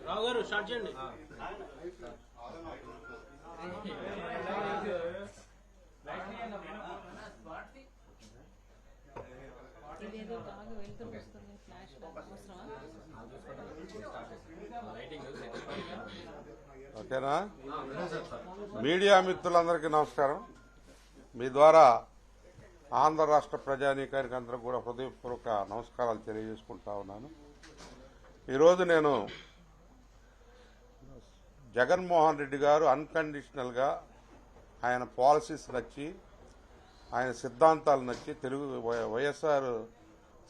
రావు గారు స్టార్ట్ చేయండి. ఓకేనా? మీడియా మిత్రులందరికీ నమస్కారం. మీ ద్వారా ఆంధ్ర రాష్ట్ర ప్రజానీకానికి అందరూ కూడా హృదయపూర్వక నమస్కారాలు తెలియజేసుకుంటా ఉన్నాను. ఈరోజు నేను జగన్మోహన్ రెడ్డి గారు అన్కండిషనల్గా ఆయన పాలసీస్ నచ్చి, ఆయన సిద్ధాంతాలు నచ్చి, తెలుగు వైఎస్ఆర్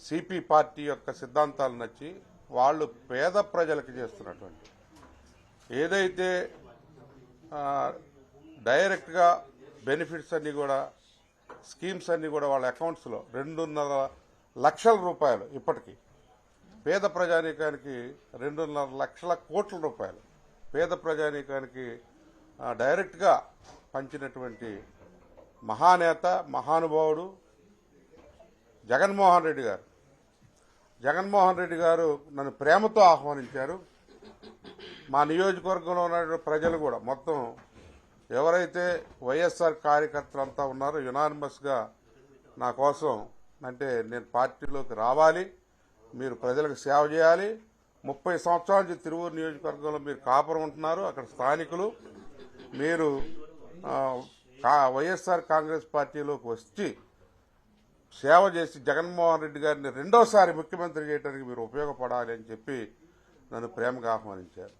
సిపి పార్టీ యొక్క సిద్ధాంతాలు నచ్చి, వాళ్ళు పేద ప్రజలకు చేస్తున్నటువంటి ఏదైతే డైరెక్ట్గా బెనిఫిట్స్ అన్నీ కూడా, స్కీమ్స్ అన్నీ కూడా వాళ్ళ అకౌంట్స్లో 2.5 లక్షల రూపాయలు, ఇప్పటికీ పేద ప్రజానీకానికి 2.5 లక్షల కోట్ల రూపాయలు పేద ప్రజానీకానికి డైరెక్ట్గా పంచినటువంటి మహానేత, మహానుభావుడు జగన్మోహన్ రెడ్డి గారు. జగన్మోహన్ రెడ్డి గారు నన్ను ప్రేమతో ఆహ్వానించారు. మా నియోజకవర్గంలో ఉన్న ప్రజలు కూడా మొత్తం ఎవరైతే వైఎస్ఆర్ కార్యకర్తలంతా ఉన్నారో యునానిమస్గా నా కోసం, అంటే నేను పార్టీలోకి రావాలి, మీరు ప్రజలకు సేవ చేయాలి, 30 సంవత్సరాల నుంచి తిరువూరు నియోజకవర్గంలో మీరు కాపురం ఉంటున్నారు, అక్కడ స్థానికులు, మీరు వైఎస్ఆర్ కాంగ్రెస్ పార్టీలోకి వచ్చి సేవ చేసి జగన్మోహన్ రెడ్డి గారిని రెండోసారి ముఖ్యమంత్రి చేయడానికి మీరు ఉపయోగపడాలి అని చెప్పి నన్ను ప్రేమగా ఆహ్వానించారు.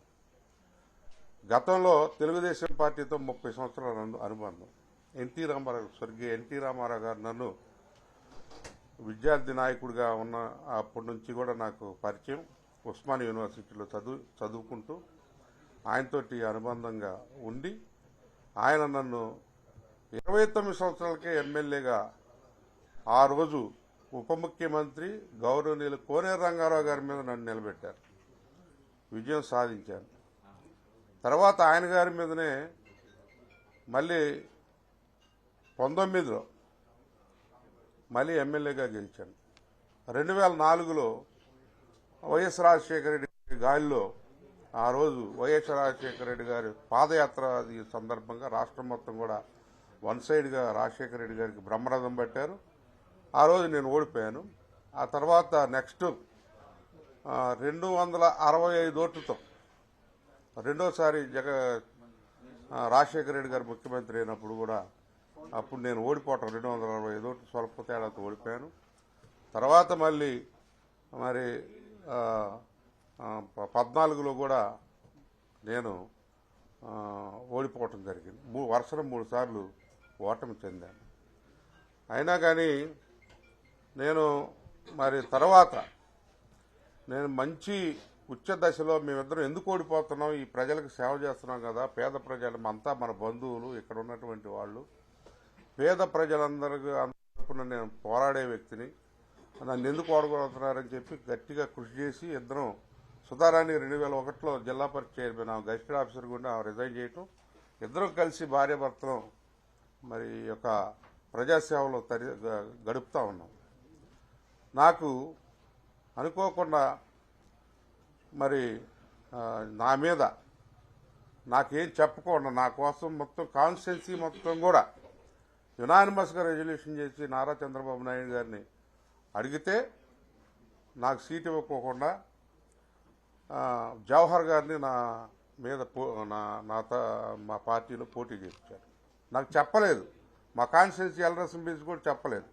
గతంలో తెలుగుదేశం పార్టీతో 30 సంవత్సరాల అనుబంధం. స్వర్గీయ ఎన్టీ రామారావు గారు నన్ను విద్యార్థి నాయకుడిగా ఉన్న అప్పటి నుంచి కూడా నాకు పరిచయం. ఉస్మానియా యూనివర్సిటీలో చదువుకుంటూ ఆయనతోటి అనుబంధంగా ఉండి, ఆయన నన్ను 29 సంవత్సరాలకే ఎమ్మెల్యేగా, ఆ రోజు ఉప ముఖ్యమంత్రి గౌరవనీయులు కోనేరు రంగారావు గారి మీద నన్ను నిలబెట్టారు. విజయం సాధించాను. తర్వాత ఆయన గారి మీదనే మళ్ళీ 19లో మళ్ళీ ఎమ్మెల్యేగా గెలిచాను. 2004లో వైఎస్ రాజశేఖర రెడ్డి గాలిలో, ఆ రోజు వైఎస్ రాజశేఖర రెడ్డి గారి పాదయాత్ర సందర్భంగా రాష్ట్రం మొత్తం కూడా వన్ సైడ్గా రాజశేఖర రెడ్డి గారికి బ్రహ్మరథం పట్టారు. ఆ రోజు నేను ఓడిపోయాను. ఆ తర్వాత నెక్స్ట్ 265 ఓట్లతో రెండోసారి రాజశేఖర రెడ్డి గారు ముఖ్యమంత్రి అయినప్పుడు కూడా అప్పుడు నేను ఓడిపోవటం 265 ఓట్లు స్వల్ప తేడాతో ఓడిపోయాను. తర్వాత మళ్ళీ మరి 14లో కూడా నేను ఓడిపోవటం జరిగింది. వరుసలో 3 సార్లు ఓటమి చెందాను. అయినా కానీ నేను మరి తర్వాత నేను మంచి ఉచ్చ దశలో మేమిద్దరం ఎందుకు ఓడిపోతున్నాం, ఈ ప్రజలకు సేవ చేస్తున్నాం కదా, పేద ప్రజలు అంతా మన బంధువులు, ఇక్కడ ఉన్నటువంటి వాళ్ళు, పేద ప్రజలందరికీ తరపున నేను పోరాడే వ్యక్తిని, నన్ను ఎందుకు ఓడగొడుతున్నారని చెప్పి గట్టిగా కృషి చేసి ఇద్దరం, సుధారాణి 2001లో జిల్లా పరిషత్ చైర్మన్, గజిటెడ్ ఆఫీసర్ కూడా రిజైన్ చేయటం, ఇద్దరం కలిసి భార్యాభర్తలం మరి యొక్క ప్రజాసేవలో గడుపుతా ఉన్నాం. నాకు అనుకోకుండా మరి నా మీద నాకేం చెప్పకుండా నా కోసం మొత్తం కాన్స్టిట్యున్సీ మొత్తం కూడా యునానిమస్గా రెజల్యూషన్ చేసి నారా చంద్రబాబు నాయుడు గారిని అడిగితే నాకు సీట్ ఇవ్వకోకుండా జవహర్ గారిని నా మీద మా పార్టీలో పోటీ చేయించారు. నాకు చెప్పలేదు, మా కాన్స్టిట్యున్సీ ఎల్రసం బీచ్ కూడా చెప్పలేదు.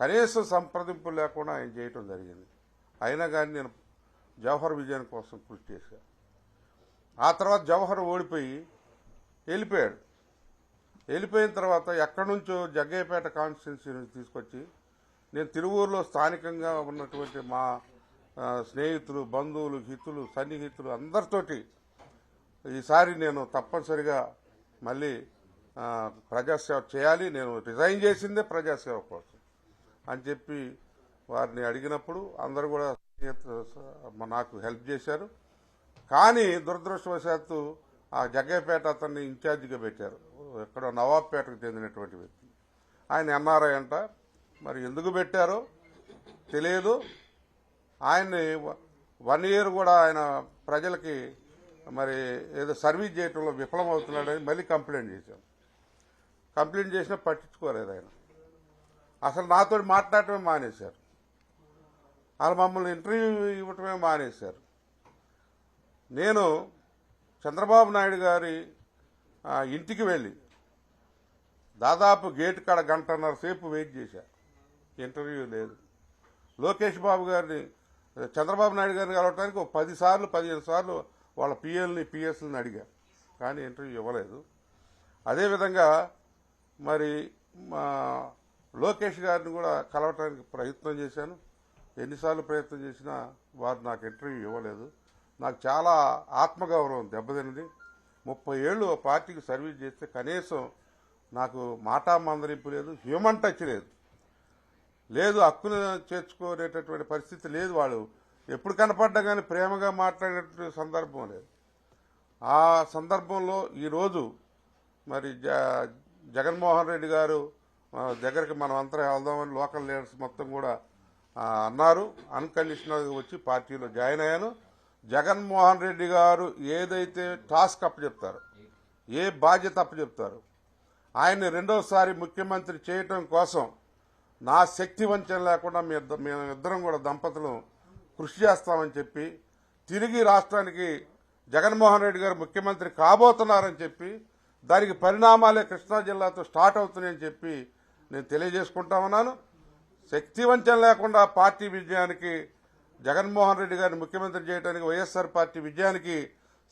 కనీసం సంప్రదింపులు లేకుండా ఆయన చేయటం జరిగింది. అయినా కానీ నేను జవహర్ విజయం కోసం కృషి చేశాను. ఆ తర్వాత జవహర్ ఓడిపోయి వెళ్ళిపోయాడు. వెళ్ళిపోయిన తర్వాత ఎక్కడి నుంచో జగ్గయ్యపేట కాన్స్టిట్యున్సీ నుంచి తీసుకొచ్చి నేను తిరువూరులో స్థానికంగా ఉన్నటువంటి మా స్నేహితులు, బంధువులు, హితులు, సన్నిహితులు అందరితోటి ఈసారి నేను తప్పనిసరిగా మళ్ళీ ప్రజాసేవ చేయాలి, నేను రిజైన్ చేసిందే ప్రజాసేవ కోసం అని చెప్పి వారిని అడిగినప్పుడు అందరూ కూడా నాకు హెల్ప్ చేశారు. కానీ దురదృష్టవశాత్తు ఆ జగ్గయ్యపేట అతన్ని ఇన్ఛార్జిగా పెట్టారు. ఎక్కడో నవాబ్పేటకు చెందినటువంటి వ్యక్తి. ఆయన ఎన్ఆర్ఐ అంట. మరి ఎందుకు పెట్టారో తెలియదు. ఆయన్ని 1 year కూడా ఆయన ప్రజలకి మరి ఏదో సర్వీస్ చేయడంలో విఫలమవుతున్నాడని మళ్ళీ కంప్లైంట్ చేశాం. కంప్లైంట్ చేసినా పట్టించుకోలేదు ఆయన. అసలు నాతో మాట్లాడటమే మానేశారు. వాళ్ళు మమ్మల్ని ఇంటర్వ్యూ ఇవ్వటమే మానేశారు. నేను చంద్రబాబు నాయుడు గారి ఇంటికి వెళ్ళి దాదాపు గేటు కాడ 1.5 సేపు వెయిట్ చేశా. ఇంటర్వ్యూ లేదు. లోకేష్ బాబు గారిని చంద్రబాబు నాయుడు గారిని కలవటానికి 10 సార్లు 15 సార్లు వాళ్ళ పిఎల్ని పిఎస్ని అడిగా, కానీ ఇంటర్వ్యూ ఇవ్వలేదు. అదేవిధంగా మరి మా లోకేష్ గారిని కూడా కలవటానికి ప్రయత్నం చేశాను. ఎన్నిసార్లు ప్రయత్నం చేసినా వారు నాకు ఇంటర్వ్యూ ఇవ్వలేదు. నాకు చాలా ఆత్మగౌరవం దెబ్బతిన్నది. 30 ఏళ్ళు పార్టీకి సర్వీస్ చేస్తే కనీసం నాకు మాటా మందరింపు లేదు, హ్యూమన్ టచ్ లేదు, హక్కును చేర్చుకునేటటువంటి పరిస్థితి లేదు. వాళ్ళు ఎప్పుడు కనపడ్డా కానీ ప్రేమగా మాట్లాడేటువంటి సందర్భం లేదు. ఆ సందర్భంలో ఈరోజు మరి జగన్మోహన్ రెడ్డి గారు దగ్గరికి మనం అంతా వెళ్దామని లోకల్ లీడర్స్ మొత్తం కూడా అన్నారు. అన్కండిషనల్గా వచ్చి పార్టీలో జాయిన్ అయ్యాను. జగన్మోహన్ రెడ్డి గారు ఏదైతే టాస్క్ అప్పచెప్తారో, ఏ బాధ్యత అప్పచెప్తారో, ఆయన్ని రెండోసారి ముఖ్యమంత్రి చేయటం కోసం నా శక్తి వంచన లేకుండా మేమిద్దరం కూడా దంపతులు కృషి చేస్తామని చెప్పి, తిరిగి రాష్ట్రానికి జగన్మోహన్ రెడ్డి గారు ముఖ్యమంత్రి కాబోతున్నారని చెప్పి, దానికి పరిణామాలే కృష్ణా జిల్లాతో స్టార్ట్ అవుతున్నాయని చెప్పి నేను తెలియజేసుకుంటా ఉన్నాను. శక్తి వంచన లేకుండా పార్టీ విజయానికి, జగన్మోహన్ రెడ్డి గారిని ముఖ్యమంత్రి చేయడానికి, వైఎస్ఆర్ పార్టీ విజయానికి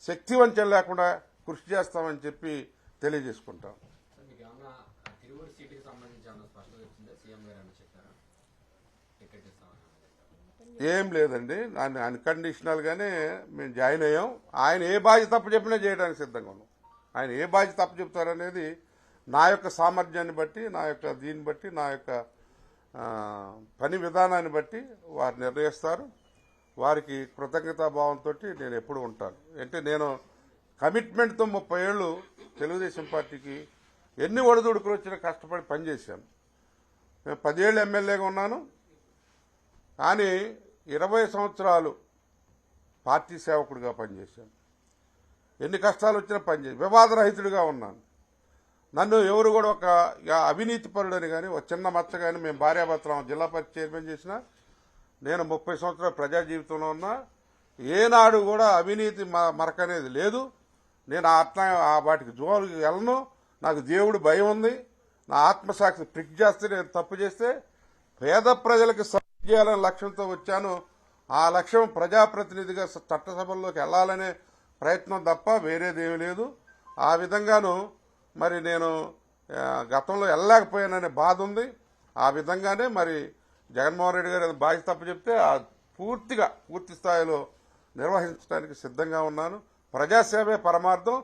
శక్తి వంచన లేకుండా కృషి చేస్తామని చెప్పి తెలియజేసుకుంటాం. ఏం లేదండి, అన్కండిషనల్గానే మేము జాయిన్ అయ్యాం. ఆయన ఏ బాధ్యత తప్పు చెప్పినా చేయడానికి సిద్ధంగా ఉన్నాం. ఆయన ఏ బాధ్యత తప్పు చెప్తారనేది నా యొక్క సామర్థ్యాన్ని బట్టి, నా యొక్క దీన్ని బట్టి, నా యొక్క పని విధానాన్ని బట్టి వారు నిర్ణయిస్తారు. వారికి కృతజ్ఞతాభావంతో నేను ఎప్పుడు ఉంటాను. అంటే నేను కమిట్మెంట్తో 30 ఏళ్ళు తెలుగుదేశం పార్టీకి ఎన్ని ఒడిదుడుకులు వచ్చినా కష్టపడి పనిచేశాను. నేను 10 ఏళ్ళు ఎమ్మెల్యేగా ఉన్నాను, కానీ 20 సంవత్సరాలు పార్టీ సేవకుడిగా పనిచేశాను. ఎన్ని కష్టాలు వచ్చినా పనిచేసి వివాదరహితుడిగా ఉన్నాను. నన్ను ఎవరు కూడా ఒక అవినీతి పరుడని కానీ, ఒక చిన్న మచ్చ కానీ, మేము భార్యాభర్తలం జిల్లా పరిషత్ చైర్మన్ చేసిన, నేను 30 సంవత్సరాల ప్రజా జీవితంలో ఉన్నా, ఏనాడు కూడా అవినీతి మరక అనేది లేదు. నేను అట్లా వాటికి జోలికి వెళ్ళను. నాకు దేవుడు భయం ఉంది. నా ఆత్మసాక్షి ప్రిక్ చేస్తే, నేను తప్పు చేస్తే పేద ప్రజలకు సహాయం చేయాలనే లక్ష్యంతో వచ్చాను. ఆ లక్ష్యం ప్రజాప్రతినిధిగా చట్టసభల్లోకి వెళ్లాలనే ప్రయత్నం తప్ప వేరేదేమీ లేదు. ఆ విధంగాను మరి నేను గతంలో వెళ్ళలేకపోయాననే బాధ ఉంది. ఆ విధంగానే మరి జగన్మోహన్ రెడ్డి గారు బాధ్యత తప్పు చెప్తే పూర్తి స్థాయిలో నిర్వహించడానికి సిద్ధంగా ఉన్నాను. ప్రజాసేవే పరమార్థం.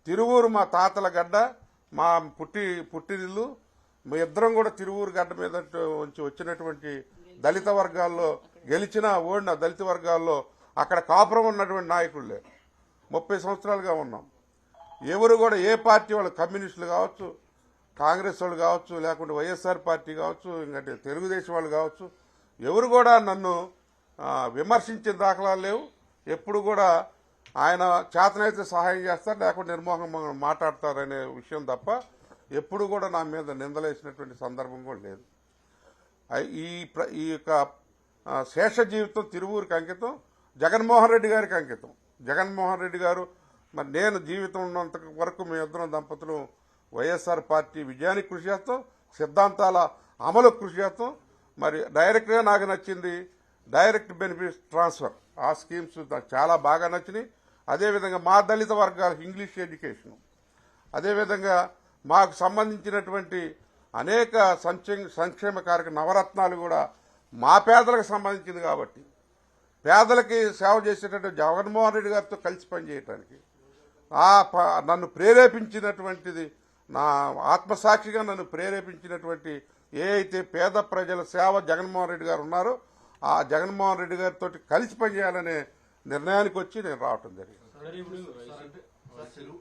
తిరువూరు మా తాతల గడ్డ, మా పుట్టినిల్లు. మీ ఇద్దరం కూడా తిరువూరు గడ్డ మీద వచ్చినటువంటి దళిత వర్గాల్లో ఓడిన దళిత వర్గాల్లో అక్కడ కాపురం ఉన్నటువంటి నాయకులు లేరు. 30 సంవత్సరాలుగా ఉన్నాం. ఎవరు కూడా ఏ పార్టీ వాళ్ళు, కమ్యూనిస్టులు కావచ్చు, కాంగ్రెస్ వాళ్ళు కావచ్చు, లేకుంటే వైఎస్ఆర్ పార్టీ కావచ్చు, ఇంకంటే తెలుగుదేశం వాళ్ళు కావచ్చు, ఎవరు కూడా నన్ను విమర్శించిన దాఖలాలు లేవు. ఎప్పుడు కూడా ఆయన చేతనైతే సహాయం చేస్తారు, లేకుంటే నిర్మోహంగా మాట్లాడతారనే విషయం తప్ప ఎప్పుడు కూడా నా మీద నిందలేసినటువంటి సందర్భం కూడా లేదు. ఈ యొక్క శేష జీవితం తిరువూరుకి అంకితం, జగన్మోహన్ రెడ్డి గారికి అంకితం. జగన్మోహన్ రెడ్డి గారు మరి నేను జీవితం ఉన్నంత వరకు మీ ఇద్దరం దంపతులు వైఎస్ఆర్ పార్టీ విజయానికి కృషి చేస్తాం, సిద్ధాంతాల అమలు కృషి చేస్తాం. మరి డైరెక్ట్గా నాకు నచ్చింది డైరెక్ట్ బెనిఫిట్స్ ట్రాన్స్ఫర్. ఆ స్కీమ్స్ నాకు చాలా బాగా నచ్చినాయి. అదేవిధంగా మా దళిత వర్గాలకు ఇంగ్లీష్ ఎడ్యుకేషన్, అదేవిధంగా మాకు సంబంధించినటువంటి అనేక సంక్షేమ కార్యక్రమ నవరత్నాలు కూడా మా పేదలకు సంబంధించింది కాబట్టి, పేదలకి సేవ చేసేటట్టు జగన్మోహన్ రెడ్డి గారితో కలిసి పనిచేయటానికి నన్ను ప్రేరేపించినటువంటిది, నా ఆత్మసాక్షిగా నన్ను ప్రేరేపించినటువంటి ఏ అయితే పేద ప్రజల సేవ జగన్మోహన్ రెడ్డి గారు ఉన్నారో ఆ జగన్మోహన్ రెడ్డి గారితో కలిసి పనిచేయాలనే నిర్ణయానికి వచ్చి నేను రావటం జరిగింది. సరే ఇప్పుడు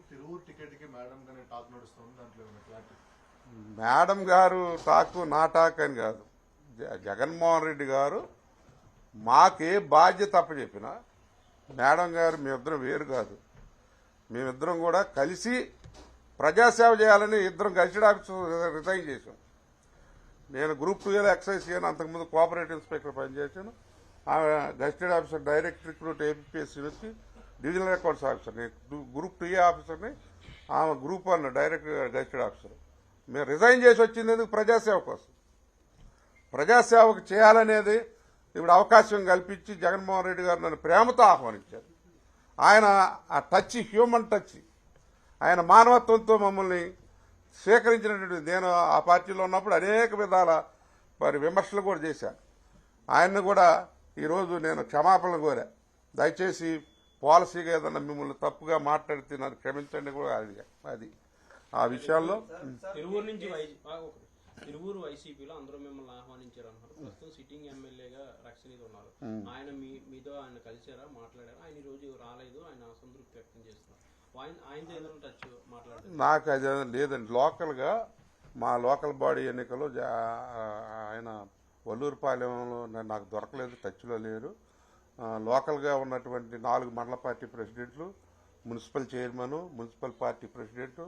తిరువూరు టికెట్ కి మేడం గానే టాక్ నడుస్తుంది, దాంట్లో ఏమైనా క్లారిటీ? మేడం గారు టాకు నా టాక్ అని కాదు, జగన్మోహన్ రెడ్డి గారు మాకే బాధ్యత అప్పచెప్పిన మేడం గారు మేమిద్దరం వేరు కాదు, మేమిద్దరం కూడా కలిసి ప్రజాసేవ చేయాలని ఇద్దరం గజిటెడ్ ఆఫీసర్ రిజైన్ చేశాం. నేను గ్రూప్ 2 ఎక్సైజ్ చేయను, అంతకుముందు కోఆపరేటివ్ ఇన్స్పెక్టర్ పనిచేశాను. ఆమె gazetted officer direct recruit APSC నుంచి డివిజనల్ అకౌంట్స్ ఆఫీసర్, నేను గ్రూప్ 2 ఆఫీసర్ని, ఆమె గ్రూప్ 1 డైరెక్ట్ గజిటెడ్ ఆఫీసర్. మేము రిజైన్ చేసి వచ్చింది ఎందుకు? ప్రజాసేవ కోసం. ప్రజాసేవకు చేయాలనేది ఇప్పుడు అవకాశం కల్పించి జగన్మోహన్ రెడ్డి గారు నన్ను ప్రేమతో ఆహ్వానించారు. ఆయన ఆ టచ్, హ్యూమన్ టచ్, ఆయన మానవత్వంతో మమ్మల్ని స్వీకరించినటువంటి, నేను ఆ పార్టీలో ఉన్నప్పుడు అనేక విధాల మరి విమర్శలు కూడా చేశాను. ఆయన్ని కూడా ఈరోజు నేను క్షమాపణ కోరా, దయచేసి పాలసీగా ఏదన్నా మిమ్మల్ని తప్పుగా మాట్లాడితే నన్ను క్షమించండి కూడా. అది ఆ విషయాల్లో తిరువూరు వైసీపీలో అందరూ మిమ్మల్ని ఆహ్వానించారు అన్నారు. ప్రస్తుతం సిట్టింగ్ ఎమ్మెల్యేగా రక్షణీది ఉన్నారు. ఆయన మీతో ఆయన కలిసారా, మాట్లాడారా? ఆయన ఈ రోజు రాలేదు, ఆయన అసంతృప్తి వ్యక్తం చేస్తున్నారు. ఆయనతో ఏదైనా టచ్ మాట్లాడారు? నాకు అది లేదండి. లోకల్గా మా లోకల్ బాడీ ఎన్నికలు ఆయన వల్లూరుపాలెంలో నాకు దొరకలేదు, టచ్లో లేరు. లోకల్గా ఉన్నటువంటి 4 మండల పార్టీ ప్రెసిడెంట్లు, municipal chairman, municipal party president,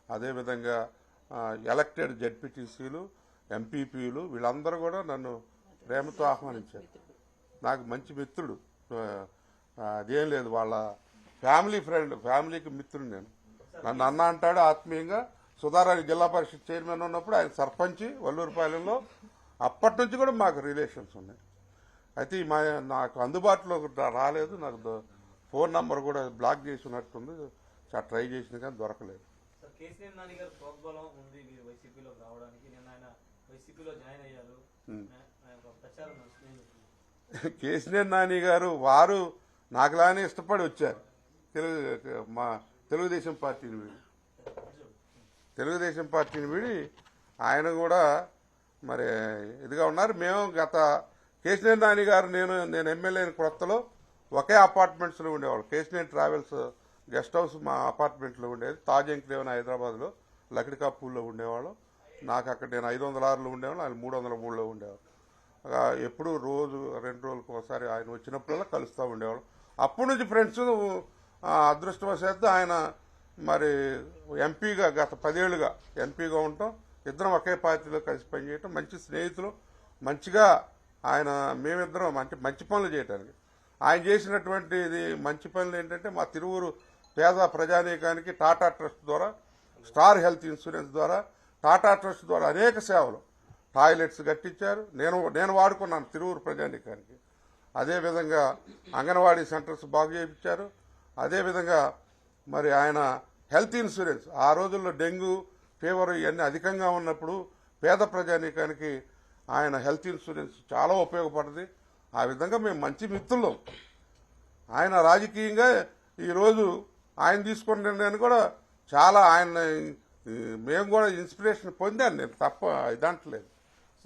అదేవిధంగా ఎలక్టెడ్ జెడ్పీటీసీలు, ఎంపీపీలు, వీళ్ళందరూ కూడా నన్ను ప్రేమతో ఆహ్వానించారు. నాకు మంచి మిత్రుడు, అదేం లేదు, వాళ్ళ ఫ్యామిలీ ఫ్రెండ్, ఫ్యామిలీకి మిత్రుడు నేను. నన్ను అన్న అంటాడు ఆత్మీయంగా. సుధారాణి జిల్లా పరిషత్ చైర్మన్ ఉన్నప్పుడు ఆయన సర్పంచి వల్లూరుపాలెంలో, అప్పటి నుంచి కూడా మాకు రిలేషన్స్ ఉన్నాయి. అయితే నాకు అందుబాటులో రాలేదు, నాకు ఫోన్ నంబర్ కూడా బ్లాక్ చేసి ఉన్నట్టుంది, ట్రై చేసిన కానీ దొరకలేదు. కేసీఆర్ నాని గారు ప్రోద్బలం ఉంది మీరు వైసీపీలోకి రావడానికి. నిన్న ఆయన వైసీపీలో జాయిన్ అయ్యారు, ప్రచారం నడుస్తుంది. కేసీఆర్ నాని గారు వారు నాకులానే ఇష్టపడి వచ్చారు. మా తెలుగుదేశం పార్టీని వీడి ఆయన కూడా మరి ఇదిగా ఉన్నారు. మేము గత కేసీఆర్ నాని గారు నేను ఎమ్మెల్యే అయిన కొత్తలో ఒకే అపార్ట్మెంట్స్లో ఉండేవాళ్ళు. కేసీఆర్ ట్రావెల్స్ గెస్ట్ హౌస్ మా అపార్ట్మెంట్లో ఉండేది. తాజ్ ఎంక్లేవ్ హైదరాబాద్లో లక్డికాపూర్లో ఉండేవాళ్ళం. నాకు అక్కడ నేను 506లో ఉండేవాళ్ళం, ఆయన 303లో ఉండేవాళ్ళు. ఎప్పుడు రోజు 2 రోజులకు ఒకసారి ఆయన వచ్చినప్పుడల్లా కలుస్తూ ఉండేవాళ్ళం. అప్పటి నుంచి ఫ్రెండ్స్. అదృష్టవశాత్తు ఆయన మరి ఎంపీగా గత 10 ఏళ్లుగా ఎంపీగా ఉండటం, ఇద్దరం ఒకే పార్టీలో కలిసి పనిచేయటం, మంచి స్నేహితులు, మంచిగా ఆయన మేమిద్దరం మంచి పనులు చేయటానికి ఆయన చేసినటువంటి మంచి పనులు ఏంటంటే, మా తిరువూరు పేద ప్రజానీకానికి టాటా ట్రస్ట్ ద్వారా, స్టార్ హెల్త్ ఇన్సూరెన్స్ ద్వారా, టాటా ట్రస్ట్ ద్వారా అనేక సేవలు, టాయిలెట్స్ కట్టించారు. నేను వాడుకున్నాను తిరువూరు ప్రజానీకానికి. అదేవిధంగా అంగన్వాడీ సెంటర్స్ బాగు చేయించారు. అదేవిధంగా మరి ఆయన హెల్త్ ఇన్సూరెన్స్, ఆ రోజుల్లో డెంగ్యూ ఫీవర్ ఇవన్నీ అధికంగా ఉన్నప్పుడు పేద ప్రజానీకానికి ఆయన హెల్త్ ఇన్సూరెన్స్ చాలా ఉపయోగపడుతుంది. ఆ విధంగా మేము మంచి మిత్రులు. ఆయన రాజకీయంగా ఈరోజు ఆయన తీసుకున్న నిర్ణయాన్ని కూడా చాలా ఆయన మేము కూడా ఇన్స్పిరేషన్ పొందాను. నేను తప్ప ఇదంటలేదు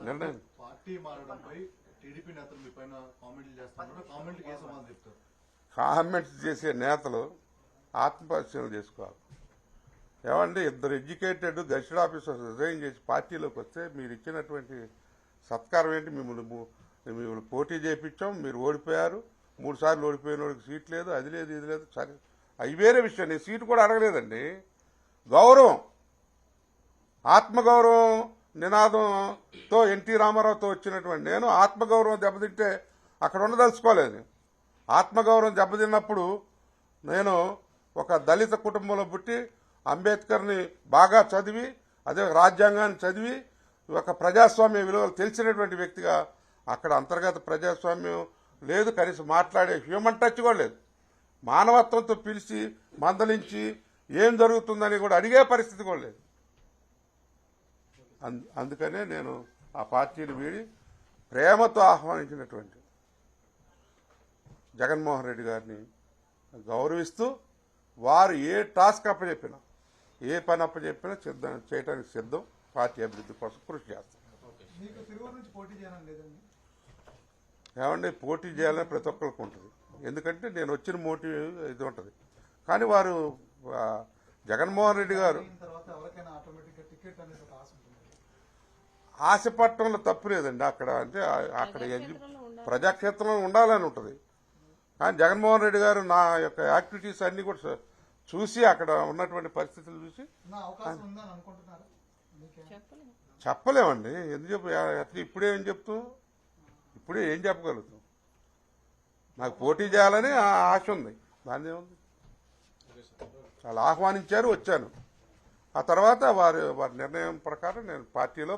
నిర్ణయం. పార్టీ మారడంపై టీడీపీ నేతలు మీ పైన కామెంట్లు చేస్తున్నారు, కామెంట్కి ఏ సమాధానం చెప్తారు? కామెంట్స్ చేసే నేతలు ఆత్మపరిశీలన చేసుకోవాలి. ఏమంటే ఇద్దరు ఎడ్యుకేటెడ్ గజిటెడ్ ఆఫీసర్స్ రిజైన్ చేసి పార్టీలోకి వస్తే మీరు ఇచ్చినటువంటి సత్కారం ఏంటి? మిమ్మల్ని పోటీ చేయించాం, మీరు ఓడిపోయారు. 3 సార్లు ఓడిపోయిన వాడికి సీట్ లేదు, అది లేదు, ఇది లేదు. సరే, అవి వేరే విషయం. నేను సీటు కూడా అడగలేదండి. గౌరవం, ఆత్మగౌరవం నినాదంతో ఎన్టీ రామారావుతో వచ్చినటువంటి నేను ఆత్మగౌరవం దెబ్బతింటే అక్కడ ఉండదలుచుకోలేదు. ఆత్మగౌరవం దెబ్బతిన్నప్పుడు నేను ఒక దళిత కుటుంబంలో పుట్టి అంబేద్కర్ని బాగా చదివి, అదే రాజ్యాంగాన్ని చదివి, ఒక ప్రజాస్వామ్య విలువలు తెలిసినటువంటి వ్యక్తిగా అక్కడ అంతర్గత ప్రజాస్వామ్యం లేదు, కనీసం మాట్లాడే హ్యూమన్ టచ్ కూడా లేదు. మానవత్వంతో పిలిచి మందలించి ఏం జరుగుతుందని కూడా అడిగే పరిస్థితి కూడా లేదు. అందుకనే నేను ఆ పార్టీని వీడి ప్రేమతో ఆహ్వానించినటువంటి జగన్మోహన్ రెడ్డి గారిని గౌరవిస్తూ, వారు ఏ టాస్క్ అప్పచెప్పినా, ఏ పని అప్పచెప్పినా చేయడానికి సిద్ధం. పార్టీ అభివృద్ధి కోసం కృషి చేస్తాం. మీకు తిరువూరు నుంచి పోటీ చేయడం లేదండి? ఏమంటే పోటీ చేయాలని ప్రతి ఒక్కరికి ఉంటుంది. ఎందుకంటే నేను వచ్చిన మోటివ్ ఇది ఉంటుంది. కానీ వారు జగన్మోహన్ రెడ్డి గారు తర్వాత ఎవరికైనా ఆటోమేటిక్గా టికెట్ అనేది ఒక ఆశ ఉంటుంది. ఆశపట్టడంలో తప్పు లేదండి. అక్కడ అంటే అక్కడ ప్రజాక్షేత్రంలో ఉండాలని ఉంటుంది. కానీ జగన్మోహన్ రెడ్డి గారు నా యొక్క యాక్టివిటీస్ అన్ని కూడా చూసి అక్కడ ఉన్నటువంటి పరిస్థితులు చూసి నా అవకాశం ఉందని అనుకుంటున్నారు. చెప్పలేమండి. ఎందుకు ఇప్పుడే ఏం చెప్తాం, ఇప్పుడే ఏం చెప్పగలుగుతాం. నాకు పోటీ చేయాలని ఆశ ఉంది. దాని ఏముంది, వాళ్ళు ఆహ్వానించారు, వచ్చాను. ఆ తర్వాత వారి నిర్ణయం ప్రకారం నేను పార్టీలో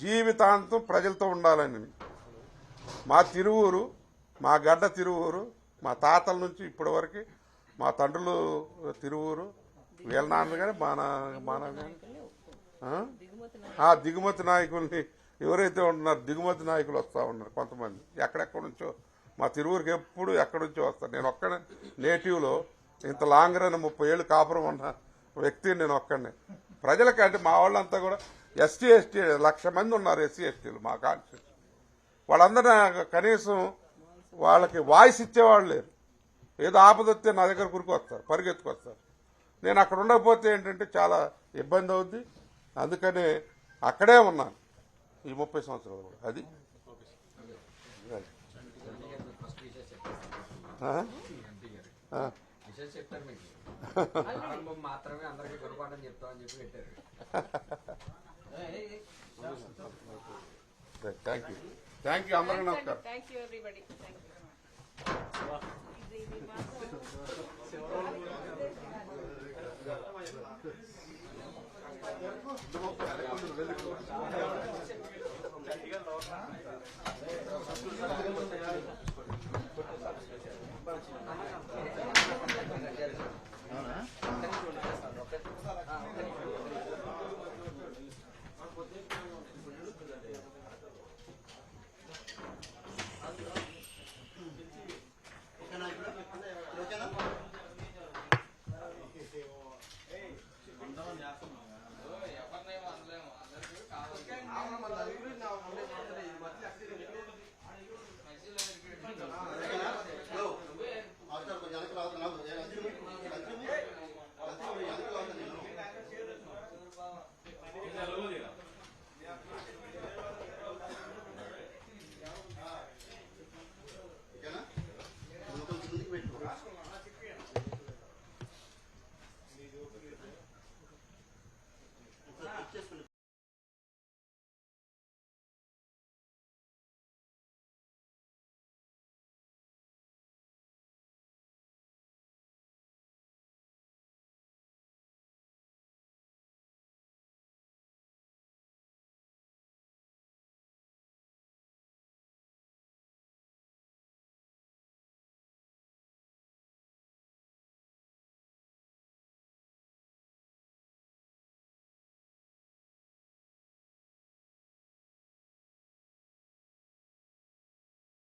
జీవితాంతం ప్రజలతో ఉండాలని. మా తిరువూరు, మా గడ్డ తిరువూరు, మా తాతల నుంచి ఇప్పటి వరకు మా తండ్రులు తిరువూరు, వీళ్ళ నాన్న కానీ మా నాన్న కానీ దిగుమతి నాయకుల్ని ఎవరైతే ఉంటున్నారు దిగుమతి నాయకులు వస్తూ ఉన్నారు కొంతమంది. ఎక్కడెక్కడి నుంచో మా తిరువూరుకి ఎప్పుడు ఎక్కడి నుంచో వస్తారు. నేను ఒక్కడే నేటివ్లో ఇంత లాంగ్ రన్ 30 ఏళ్ళు కాపురం ఉన్న వ్యక్తిని నేను ఒక్కడనే. ప్రజలకి అంటే మా వాళ్ళంతా కూడా ఎస్టీ ఎస్టీ 1,00,000 మంది ఉన్నారు. ఎస్సీ ఎస్టీలు మా కాన్స్టిట్యూషన్. వాళ్ళందరూ కనీసం వాళ్ళకి వాయిస్ ఇచ్చేవాళ్ళు లేరు. ఏదో ఆపదొస్తే నా దగ్గర వస్తారు, పరిగెత్తుకొస్తారు. నేను అక్కడ ఉండకపోతే ఏంటంటే చాలా ఇబ్బంది అవుద్ది. అందుకనే అక్కడే ఉన్నాను ఈ 30 సంవత్సరాలు కూడా. అది చెప్పారు మీకు ఆరంభం మాత్రమే అందరికీ గురపాఠం చెప్తామని చెప్పి పెట్టారు. థ్యాంక్ యూ అందరికీ నమస్కారం. Thank you everybody. Thank you. వెళ్ళి